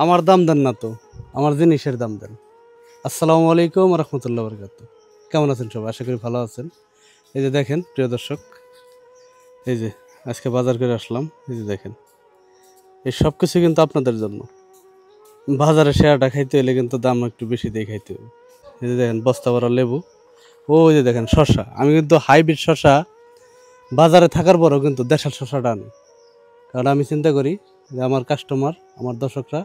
আমার দাম দেন না তো, আমার জিনিসের দাম দেন। আসসালামু আলাইকুম রহমতুল্লাহ বরকাত। কেমন আছেন সবাই? আশা করি ভালো আছেন। এই যে দেখেন প্রিয় দর্শক, এই যে আজকে বাজার করে আসলাম। এই যে দেখেন, এই সব কিছু কিন্তু আপনাদের জন্য। বাজারে শেয়ারটা খাইতে হলে কিন্তু দাম একটু বেশি দিয়ে খাইতে হবে। এই যে দেখেন বস্তা ভরা লেবু, ওই যে দেখেন শসা। আমি কিন্তু হাইব্রিড শসা বাজারে থাকার পরও কিন্তু দেশাল শসাটা আনি, কারণ আমি চিন্তা করি যে আমার কাস্টমার, আমার দর্শকরা,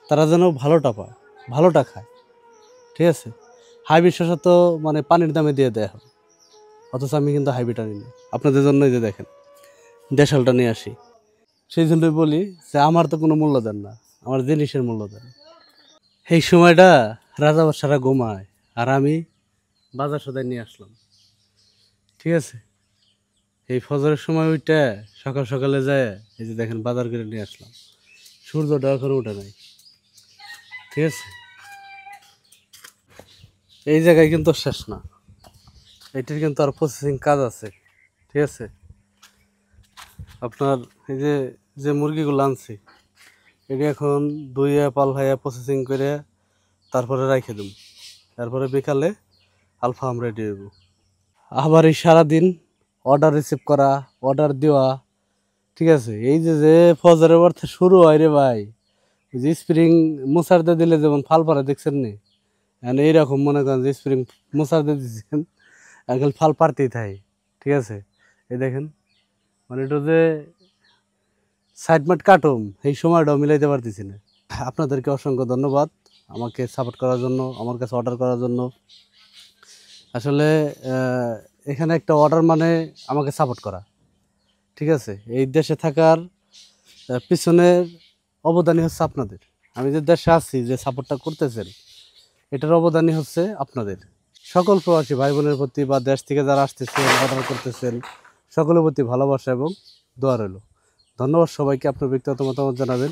তারা যেন ভালোটা পায়, ভালোটা খায়। ঠিক আছে, হাইব্রিড শসা তো মানে পানির দামে দিয়ে দেয়া হয়, অথচ আমি কিন্তু হাইব্রিড আনি না। আপনাদের জন্যই যে দেখেন দেশালটা নিয়ে আসি। সেই জন্যই বলি যে আমার তো কোনো মূল্য দেন না, আমার জিনিসের মূল্য দেন। এই সময়টা রাজা বাদশারা ঘুমায়, আর আমি বাজার সদাই নিয়ে আসলাম। ঠিক আছে, এই ফজরের সময় ওইটা সকাল সকালে যায়, এই যে দেখেন বাজার করে নিয়ে আসলাম। সূর্যটা এখনো উঠে নাই। ঠিক আছে, এই জায়গায় কিন্তু শেষ না, এটির কিন্তু আর প্রসেসিং কাজ আছে। ঠিক আছে, আপনার এই যে যে মুরগিগুলো আনছি, এটি এখন ধুইয়া পালহাইয়া প্রসেসিং করে তারপরে রাখে দেব। তারপরে বিকালে আলফাম রেডি হইব। আবার এই সারাদিন অর্ডার রিসিভ করা, অর্ডার দেওয়া। ঠিক আছে, এই যে যে ফজরের অর্থে শুরু হয় রে ভাই, ওই যে স্প্রিং মুসারদে দিলে যেমন ফাল পারে দেখছেন নি, মানে এইরকম মনে করেন যে স্প্রিং মুসারদে দিচ্ছেন, এখন ফাল পারতেই থাকে। ঠিক আছে, এই দেখেন, মানে এটা যে সাইড মাঠ কাটুম এই সময়টাও মিলাইতে পারতেছি না। আপনাদেরকে অসংখ্য ধন্যবাদ আমাকে সাপোর্ট করার জন্য, আমার কাছে অর্ডার করার জন্য। আসলে এখানে একটা অর্ডার মানে আমাকে সাপোর্ট করা। ঠিক আছে, এই দেশে থাকার পিছনের অবদানই হচ্ছে আপনাদের। আমি যে দেশে আছি, যে সাপোর্টটা করতেছেন, এটার অবদানই হচ্ছে আপনাদের। সকল প্রবাসী ভাই বোনের প্রতি বা দেশ থেকে যারা আসতেছেন, অর্ডার করতেছেন, সকলের প্রতি ভালোবাসা এবং দোয়া রইল। ধন্যবাদ সবাইকে। আপনার ব্যক্তিগত মতামত জানাবেন।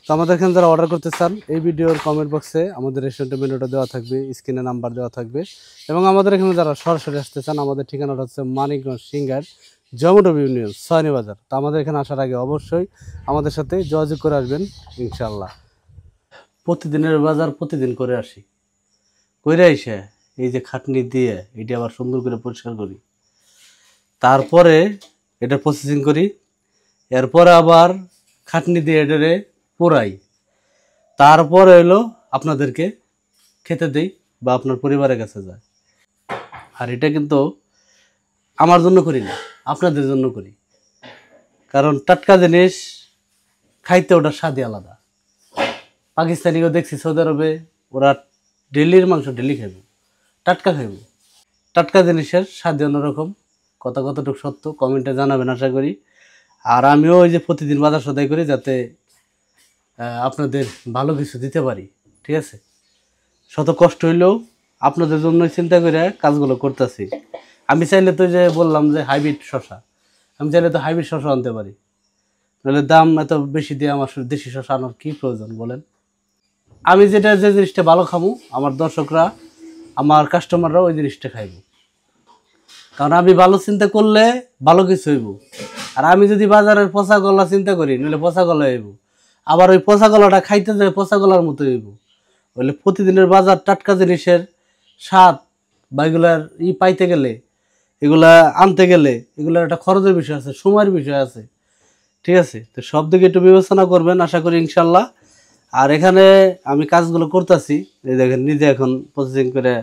তো আমাদের এখানে যারা অর্ডার করতে চান, এই ভিডিওর কমেন্ট বক্সে আমাদের রেস্টুরেন্টের মেনুটা দেওয়া থাকবে, স্ক্রিনে নাম্বার দেওয়া থাকবে। এবং আমাদের এখানে যারা সরাসরি আসতে চান, আমাদের ঠিকানাটা হচ্ছে মানিকগঞ্জ সিঙ্গার জমডব ইউনিয়ন সয়নি বাজার। তো আমাদের এখানে আসার আগে অবশ্যই আমাদের সাথে যোগাযোগ করে আসবেন ইনশাল্লাহ। প্রতিদিনের বাজার প্রতিদিন করে আসি, কইরা এসে এই যে খাটনি দিয়ে এটি আবার সুন্দর করে পরিষ্কার করি, তারপরে এটা প্রসেসিং করি, এরপরে আবার খাটনি দিয়ে এটারে পোড়াই, তারপরে হলো আপনাদেরকে খেতে দেই বা আপনার পরিবারের কাছে যায়। আর এটা কিন্তু আমার জন্য করি না, আপনাদের জন্য করি, কারণ টাটকা জিনিস খাইতে ওটা স্বাদই আলাদা। পাকিস্তানিকেও দেখছি সৌদি আরবে, ওরা ডেলির মাংস ডেলি খাইব, টাটকা খাইব। টাটকা জিনিসের স্বাদই অন্যরকম। কথা কতটুকু সত্য কমেন্টে জানাবেন আশা করি। আর আমিও ওই যে প্রতিদিন বাজার সদাই করি, যাতে আপনাদের ভালো কিছু দিতে পারি। ঠিক আছে, শত কষ্ট হইলেও আপনাদের জন্য চিন্তা করে কাজগুলো করতেছি। আমি চাইলে তো যে বললাম যে হাইব্রিড শশা, আমি চাইলে তো হাইব্রিড শশা আনতে পারি, নাহলে দাম এত বেশি দিয়ে আমার দেশি শশা আনার কী প্রয়োজন বলেন? আমি যেটা যে জিনিসটা ভালো খাবো, আমার দর্শকরা, আমার কাস্টমাররা ওই জিনিসটা খাইব। কারণ আমি ভালো চিন্তা করলে ভালো কিছু হইব। আর আমি যদি বাজারের পচা গলা চিন্তা করি, নাহলে পচা গলা হইব। আবার ওই পচা গলাটা খাইতে যায় পচা গলার মতো হইব। বলে প্রতিদিনের বাজার টাটকা জিনিসের স্বাদ বা এগুলার পাইতে গেলে, এগুলা আনতে গেলে, এগুলার একটা খরচের বিষয় আছে, সময়ের বিষয় আছে। ঠিক আছে, তো সব দিকে একটু বিবেচনা করবেন আশা করি ইনশাল্লাহ। আর এখানে আমি কাজগুলো করতেছি, এই দেখেন নিজে এখন প্রসেসিং করে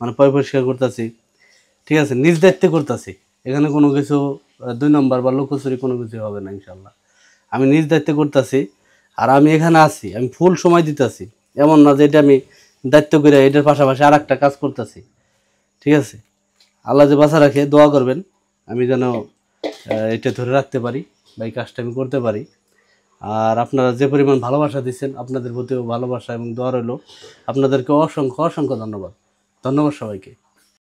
মানে পরিষ্কার করতেছি। ঠিক আছে, নিজ দায়িত্বে করতেছি। এখানে কোনো কিছু দুই নম্বর বা লুকোচুরি কোনো কিছু হবে না ইনশাল্লাহ। আমি নিজ দায়িত্বে করতেছি। আর আমি এখানে আছি, আমি ফুল সময় দিতেছি, এমন না যে এটা আমি দায়িত্ব করে এটার পাশাপাশি আর একটা কাজ করতেছি। ঠিক আছে, আল্লাহ যে বাঁচা রাখে, দোয়া করবেন আমি যেন এটা ধরে রাখতে পারি বা এই কাজটা আমি করতে পারি। আর আপনারা যে পরিমাণ ভালোবাসা দিচ্ছেন, আপনাদের প্রতিও ভালোবাসা এবং দোয়া রইল। আপনাদেরকে অসংখ্য অসংখ্য ধন্যবাদ। ধন্যবাদ সবাইকে।